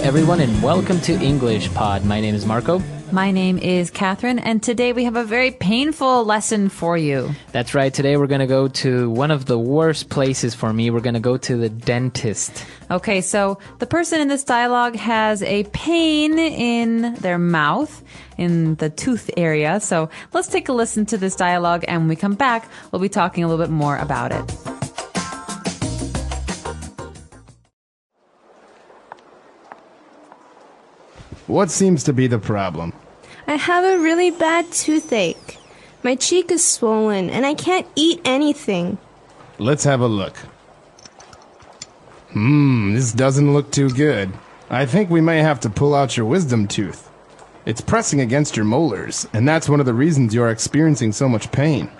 everyone, and welcome to English Pod. My name is Marco. My name is Catherine, and today we have a very painful lesson for you. That's right. Today we're going to go to one of the worst places for me. We're going to go to the dentist. Okay, so the person in this dialogue has a pain in their mouth, in the tooth area. So let's take a listen to this dialogue, and when we come back, we'll be talking a little bit more about it. What seems to be the problem? I have a really bad toothache. My cheek is swollen, and I can't eat anything. Let's have a look. This doesn't look too good. I think we may have to pull out your wisdom tooth. It's pressing against your molars, and that's one of the reasons you're experiencing so much pain.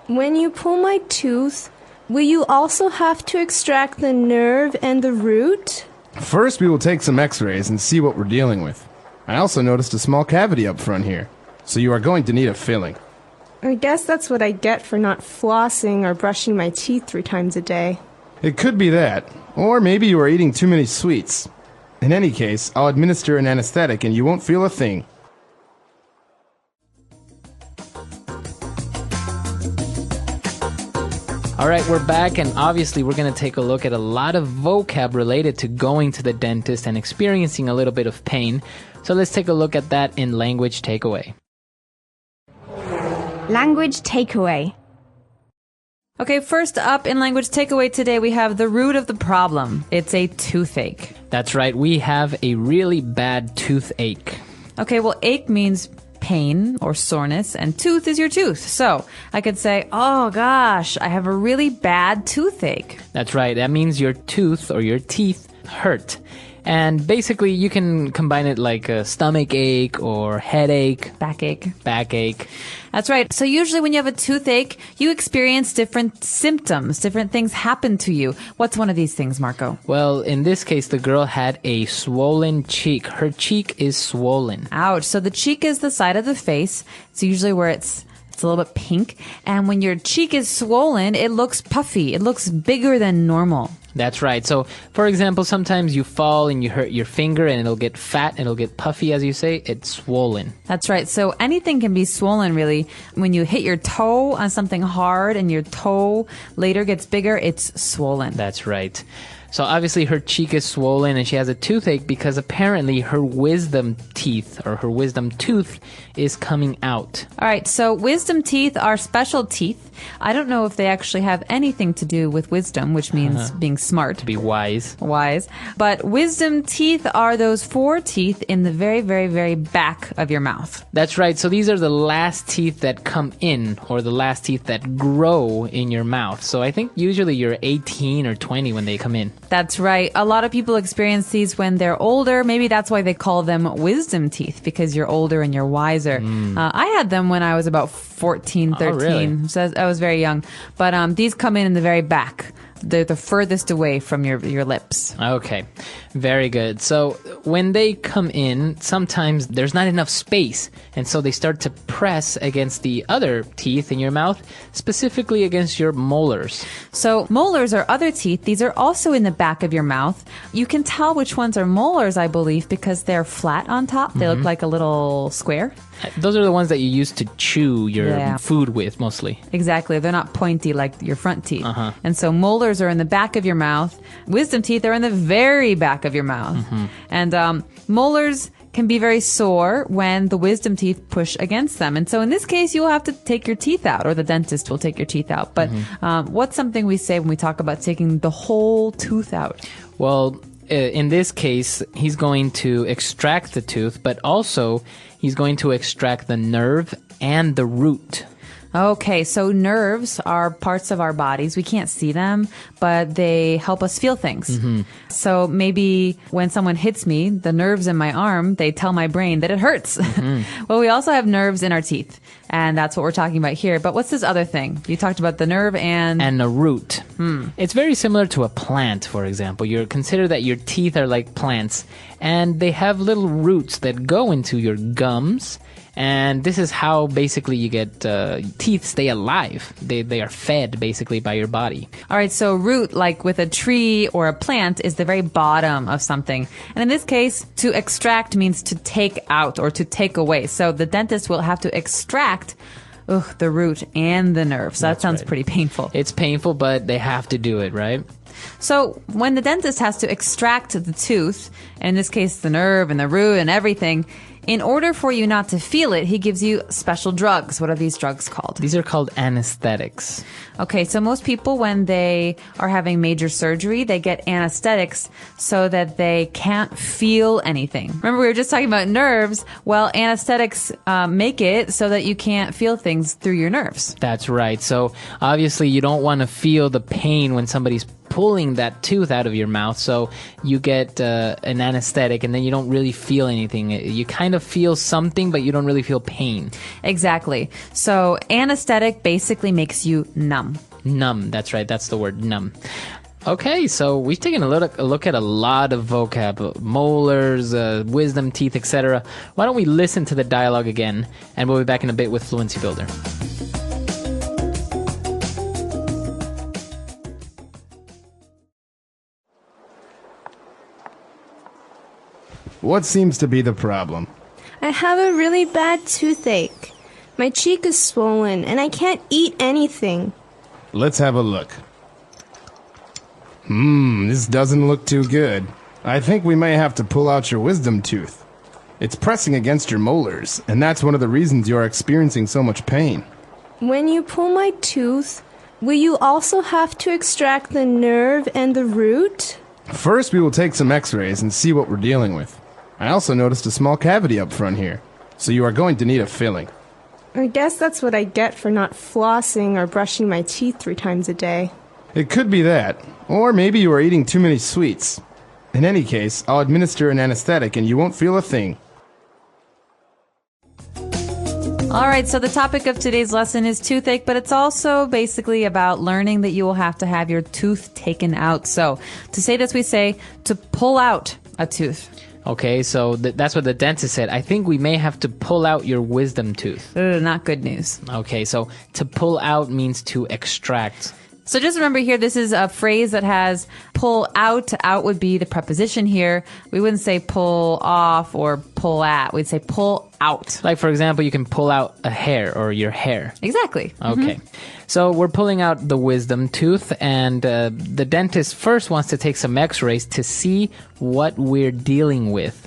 When you pull my tooth, will you also have to extract the nerve and the root? First, we will take some x-rays and see what we're dealing with. I also noticed a small cavity up front here, so you are going to need a filling. I guess that's what I get for not flossing or brushing my teeth 3 times a day. It could be that, or maybe you are eating too many sweets. In any case, I'll administer an anesthetic and you won't feel a thing. All right, we're back, and obviously we're going to take a look at a lot of vocab related to going to the dentist and experiencing a little bit of pain. So let's take a look at that in Language Takeaway. Language takeaway. Okay, first up in Language Takeaway today, we have the root of the problem. It's a toothache. That's right, we have a really bad toothache. Okay, well, ache means pain or soreness, and tooth is your tooth. So I could say, oh gosh, I have a really bad toothache. That's right, that means your tooth or your teeth hurt. And basically, you can combine it like a stomach ache or headache. Backache. That's right. So usually when you have a toothache, you experience different symptoms. Different things happen to you. What's one of these things, Marco? Well, in this case, the girl had a swollen cheek. Her cheek is swollen. Ouch. So the cheek is the side of the face. It's usually where it's a little bit pink. And when your cheek is swollen, it looks puffy. It looks bigger than normal. That's right. So, for example, sometimes you fall and you hurt your finger and it'll get fat, it'll get puffy, as you say. It's swollen. That's right. So anything can be swollen, really. When you hit your toe on something hard and your toe later gets bigger, it's swollen. That's right. So obviously her cheek is swollen and she has a toothache because apparently her wisdom teeth or her wisdom tooth is coming out. All right, so wisdom teeth are special teeth. I don't know if they actually have anything to do with wisdom, which means being smart. To be wise. But wisdom teeth are those 4 teeth in the very, very, very back of your mouth. That's right. So these are the last teeth that come in or the last teeth that grow in your mouth. So I think usually you're 18 or 20 when they come in. That's right. A lot of people experience these when they're older. Maybe that's why they call them wisdom teeth, because you're older and you're wiser. I had them when I was about 14, 13. Oh, really? So I was very young. But these come in the very back. They're the furthest away from your lips. Okay, very good. So when they come in, sometimes there's not enough space, and so they start to press against the other teeth in your mouth, specifically against your molars. So molars are other teeth. These are also in the back of your mouth. You can tell which ones are molars, I believe, because they're flat on top. They look like a little square. Those are the ones that you use to chew your food with, mostly. Exactly. They're not pointy like your front teeth. And so molars are in the back of your mouth. Wisdom teeth are in the very back of your mouth. And molars can be very sore when the wisdom teeth push against them. And so in this case, you'll have to take your teeth out, or the dentist will take your teeth out. But what's something we say when we talk about taking the whole tooth out? Well, in this case, he's going to extract the tooth, but also he's going to extract the nerve and the root. Okay, so nerves are parts of our bodies. We can't see them, but they help us feel things. So maybe when someone hits me, the nerves in my arm, they tell my brain that it hurts. Well, we also have nerves in our teeth, and that's what we're talking about here. But what's this other thing? You talked about the nerve and a root. It's very similar to a plant, for example. You consider that your teeth are like plants, and they have little roots that go into your gums And this is how basically you get teeth stay alive. They are fed basically by your body. All right, so root, like with a tree or a plant, is the very bottom of something. And in this case, to extract means to take out or to take away. So the dentist will have to extract the root and the nerve. So that sounds pretty painful. It's painful, but they have to do it, right? So when the dentist has to extract the tooth, in this case the nerve and the root and everything, in order for you not to feel it, he gives you special drugs. What are these drugs called? These are called anesthetics. Okay, so most people, when they are having major surgery, they get anesthetics so that they can't feel anything. Remember, we were just talking about nerves. Well, anesthetics make it so that you can't feel things through your nerves. That's right. So obviously you don't want to feel the pain when somebody's pulling that tooth out of your mouth, so you get an anesthetic and then you don't really feel anything. You kind of feel something, but you don't really feel pain. Exactly. So anesthetic basically makes you numb. Numb, that's right, that's the word, numb. Okay, so we've taken a look at a lot of vocab, molars, wisdom teeth, etc. Why don't we listen to the dialogue again, and we'll be back in a bit with Fluency Builder. What seems to be the problem? I have a really bad toothache. My cheek is swollen, and I can't eat anything. Let's have a look. This doesn't look too good. I think we may have to pull out your wisdom tooth. It's pressing against your molars, and that's one of the reasons you're experiencing so much pain. When you pull my tooth, will you also have to extract the nerve and the root? First, we will take some x-rays and see what we're dealing with. I also noticed a small cavity up front here, so you are going to need a filling. I guess that's what I get for not flossing or brushing my teeth 3 times a day. It could be that, or maybe you are eating too many sweets. In any case, I'll administer an anesthetic and you won't feel a thing. All right, so the topic of today's lesson is toothache, but it's also basically about learning that you will have to have your tooth taken out. So to say this, we say to pull out a tooth. Okay, so that's what the dentist said. I think we may have to pull out your wisdom tooth. Not good news. Okay, so to pull out means to extract. So just remember here, this is a phrase that has pull out. Out would be the preposition here. We wouldn't say pull off or pull at. We'd say pull out. Like, for example, you can pull out a hair or your hair. Exactly. Okay. So we're pulling out the wisdom tooth, and the dentist first wants to take some x-rays to see what we're dealing with.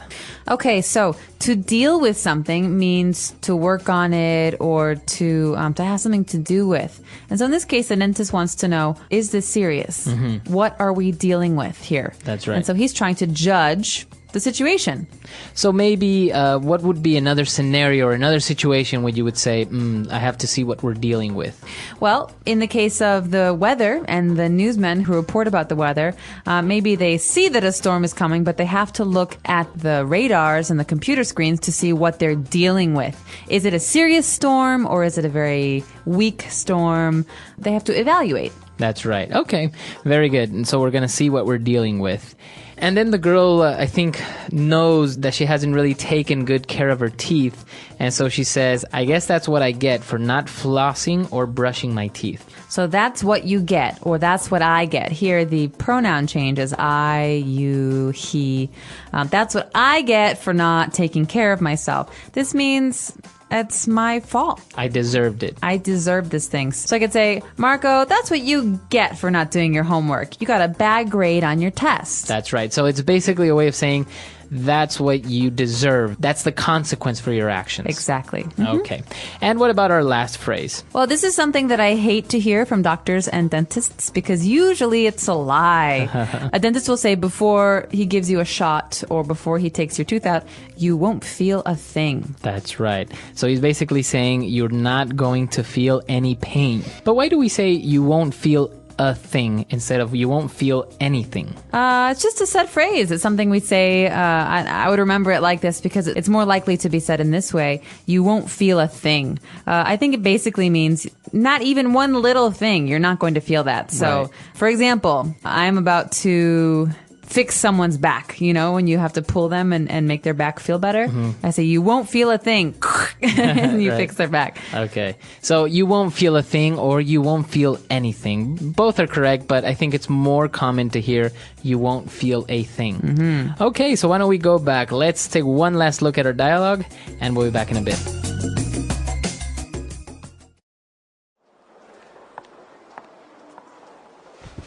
Okay, so to deal with something means to work on it or to have something to do with. And so in this case, the dentist wants to know, is this serious? What are we dealing with here? That's right. And so he's trying to judge the situation. So maybe what would be another scenario or another situation where you would say, I have to see what we're dealing with? Well, in the case of the weather and the newsmen who report about the weather, maybe they see that a storm is coming, but they have to look at the radars and the computer screens to see what they're dealing with. Is it a serious storm or is it a very weak storm? They have to evaluate. That's right. Okay, very good. And so we're going to see what we're dealing with. And then the girl, I think, knows that she hasn't really taken good care of her teeth. And so she says, I guess that's what I get for not flossing or brushing my teeth. So that's what you get, or that's what I get. Here, the pronoun changes I, you, he. That's what I get for not taking care of myself. This means it's my fault. I deserved it. I deserve this thing. So I could say, Marco, that's what you get for not doing your homework. You got a bad grade on your test. That's right. So it's basically a way of saying that's what you deserve. That's the consequence for your actions. Exactly. Okay. And what about our last phrase? Well, this is something that I hate to hear from doctors and dentists because usually it's a lie. A dentist will say before he gives you a shot or before he takes your tooth out, you won't feel a thing. That's right. So he's basically saying you're not going to feel any pain. But why do we say you won't feel a thing instead of you won't feel anything? It's just a set phrase. It's something we say. I would remember it like this because it's more likely to be said in this way. You won't feel a thing. I think it basically means not even one little thing. You're not going to feel that. So, right. For example, I'm about to fix someone's back, when you have to pull them and make their back feel better. I say, you won't feel a thing. and you Right. fix their back. Okay. So you won't feel a thing or you won't feel anything. Both are correct, but I think it's more common to hear you won't feel a thing. Mm-hmm. Okay, so why don't we go back? Let's take one last look at our dialogue, and we'll be back in a bit.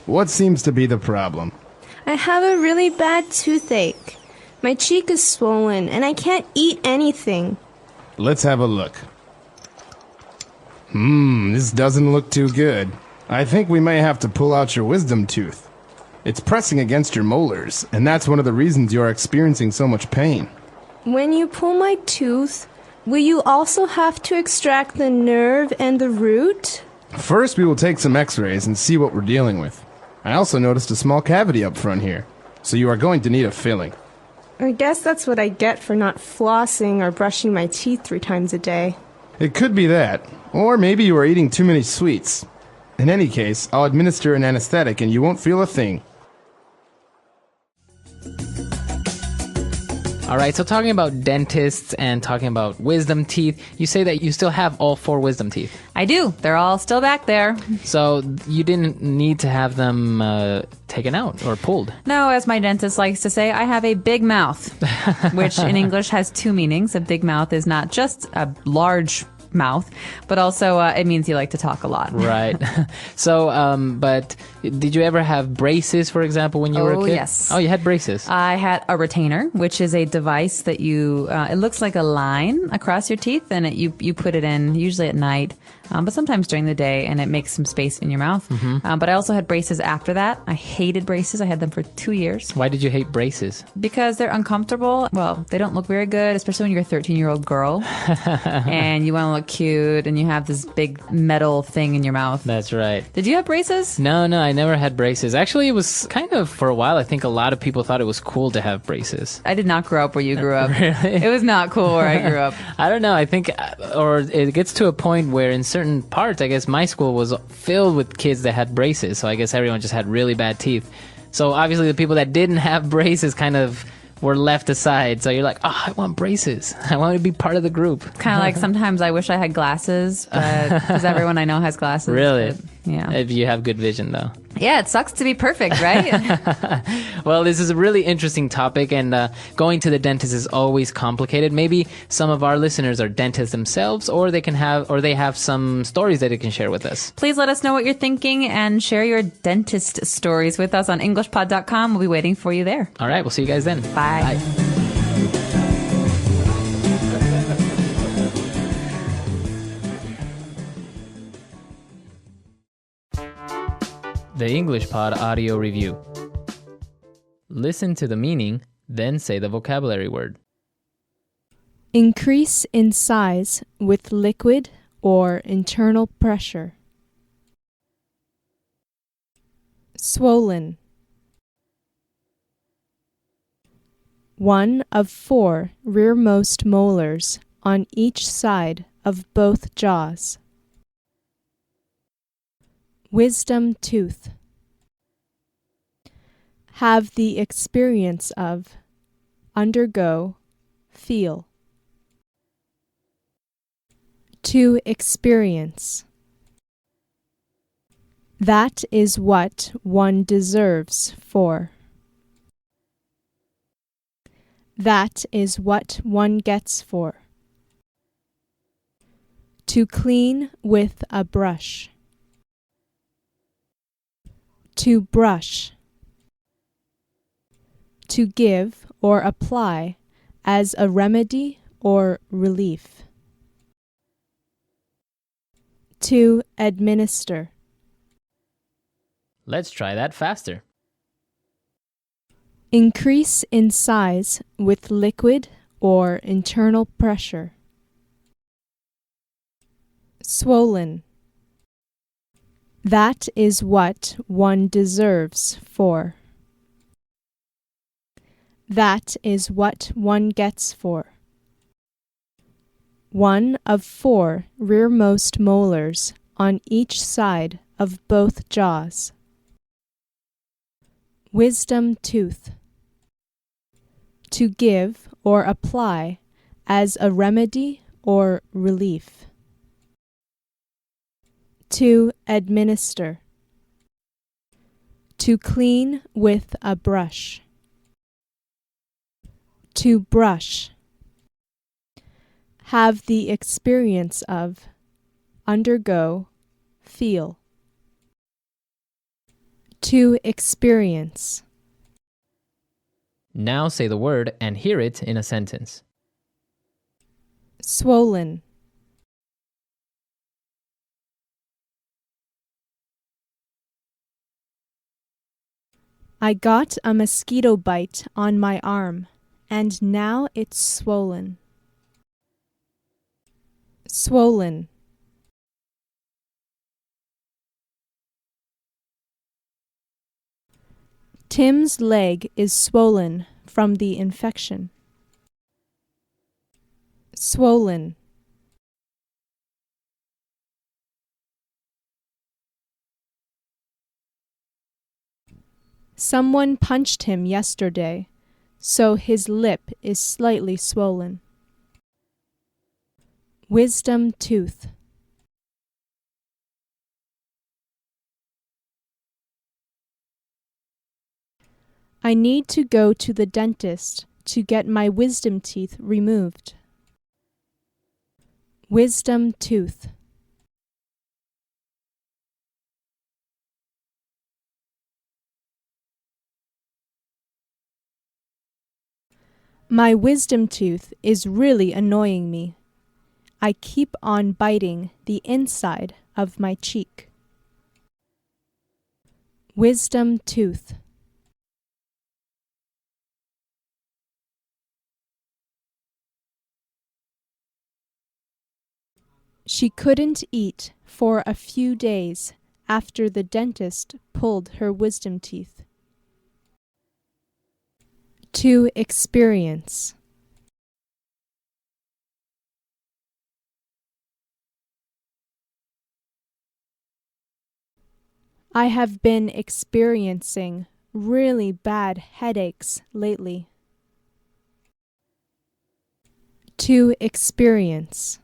What seems to be the problem? I have a really bad toothache. My cheek is swollen, and I can't eat anything. Let's have a look. This doesn't look too good. I think we may have to pull out your wisdom tooth. It's pressing against your molars, and that's one of the reasons you're experiencing so much pain. When you pull my tooth, will you also have to extract the nerve and the root? First, we will take some x-rays and see what we're dealing with. I also noticed a small cavity up front here, so you are going to need a filling. I guess that's what I get for not flossing or brushing my teeth 3 times a day. It could be that, or maybe you are eating too many sweets. In any case, I'll administer an anesthetic and you won't feel a thing. All right, so talking about dentists and talking about wisdom teeth, you say that you still have all 4 wisdom teeth. I do. They're all still back there. So you didn't need to have them taken out or pulled. No, as my dentist likes to say, I have a big mouth, which in English has 2 meanings. A big mouth is not just a large mouth, but also it means you like to talk a lot. Right. So, but did you ever have braces, for example, when you were a kid? Yes. Oh, you had braces. I had a retainer, which is a device that you, it looks like a line across your teeth, and you put it in usually at night, but sometimes during the day, and it makes some space in your mouth. Mm-hmm. But I also had braces after that. I hated braces. I had them for 2 years. Why did you hate braces? Because they're uncomfortable. Well, they don't look very good, especially when you're a 13-year-old girl and you want to look cute and you have this big metal thing in your mouth. That's right. Did you have braces? No, I never had braces. Actually, it was kind of, for a while, I think a lot of people thought it was cool to have braces. I did not grow up where you grew up. Really? It was not cool where I grew up. I don't know. I think, or it gets to a point where in certain parts, I guess my school was filled with kids that had braces. So I guess everyone just had really bad teeth. So obviously the people that didn't have braces kind of were left aside. So you're like, oh, I want braces. I want to be part of the group. Kind of like sometimes I wish I had glasses, but because everyone I know has glasses. Really? But, yeah. If you have good vision, though. Yeah, it sucks to be perfect, right? Well, this is a really interesting topic, and going to the dentist is always complicated. Maybe some of our listeners are dentists themselves, or they have some stories that they can share with us. Please let us know what you're thinking and share your dentist stories with us on EnglishPod.com. We'll be waiting for you there. All right, we'll see you guys then. Bye. The English Pod Audio Review. Listen to the meaning, then say the vocabulary word. Increase in size with liquid or internal pressure. Swollen. 1 of 4 rearmost molars on each side of both jaws. Wisdom tooth. Have the experience of, undergo, feel. To experience. That is what one deserves for. That is what one gets for. To clean with a brush. To brush. To give or apply as a remedy or relief. To administer. Let's try that faster. Increase in size with liquid or internal pressure. Swollen. That is what one deserves for. That is what one gets for. 1 of 4 rearmost molars on each side of both jaws. Wisdom tooth. To give or apply as a remedy or relief. To administer. To clean with a brush. To brush. Have the experience of. Undergo. Feel. To experience. Now say the word and hear it in a sentence. Swollen. I got a mosquito bite on my arm, and now it's swollen. Swollen. Tim's leg is swollen from the infection. Swollen. Someone punched him yesterday, so his lip is slightly swollen. Wisdom tooth. I need to go to the dentist to get my wisdom teeth removed. Wisdom tooth. My wisdom tooth is really annoying me. I keep on biting the inside of my cheek. Wisdom tooth. She couldn't eat for a few days after the dentist pulled her wisdom teeth. To experience. I have been experiencing really bad headaches lately. To experience.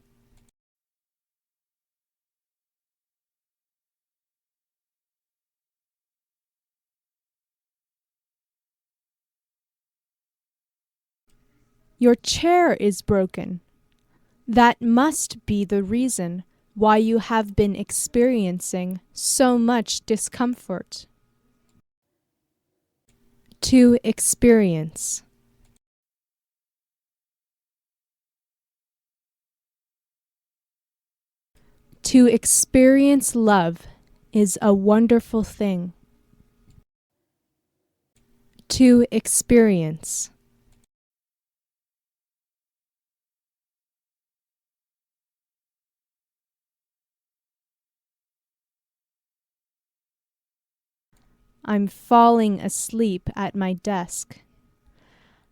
Your chair is broken. That must be the reason why you have been experiencing so much discomfort. To experience. To experience love is a wonderful thing. To experience. I'm falling asleep at my desk.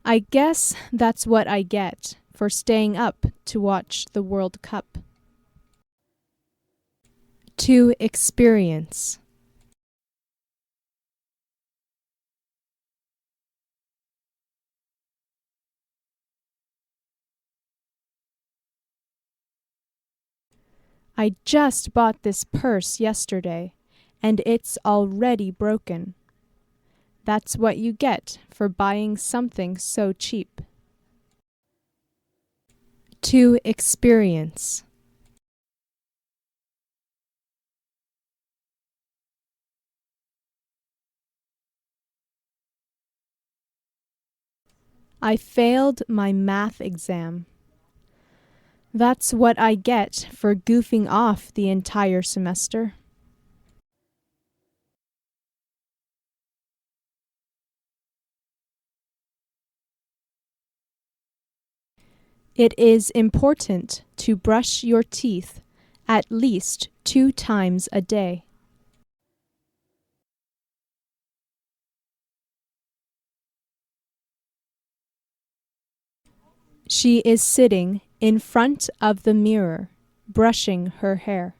I guess that's what I get for staying up to watch the World Cup. To experience. I just bought this purse yesterday, and it's already broken. That's what you get for buying something so cheap. To experience. I failed my math exam. That's what I get for goofing off the entire semester. It is important to brush your teeth at least 2 times a day. She is sitting in front of the mirror, brushing her hair.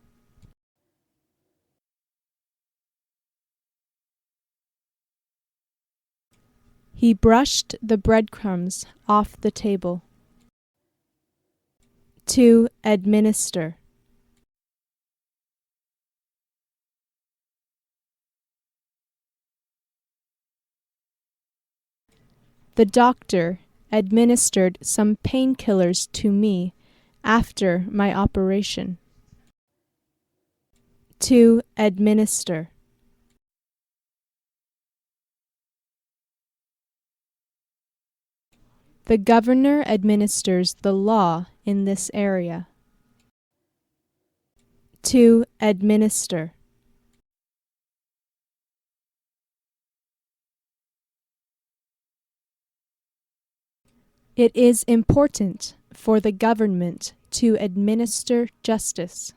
He brushed the breadcrumbs off the table. To administer. The doctor administered some painkillers to me after my operation. To administer. The governor administers the law in this area. To administer. It is important for the government to administer justice.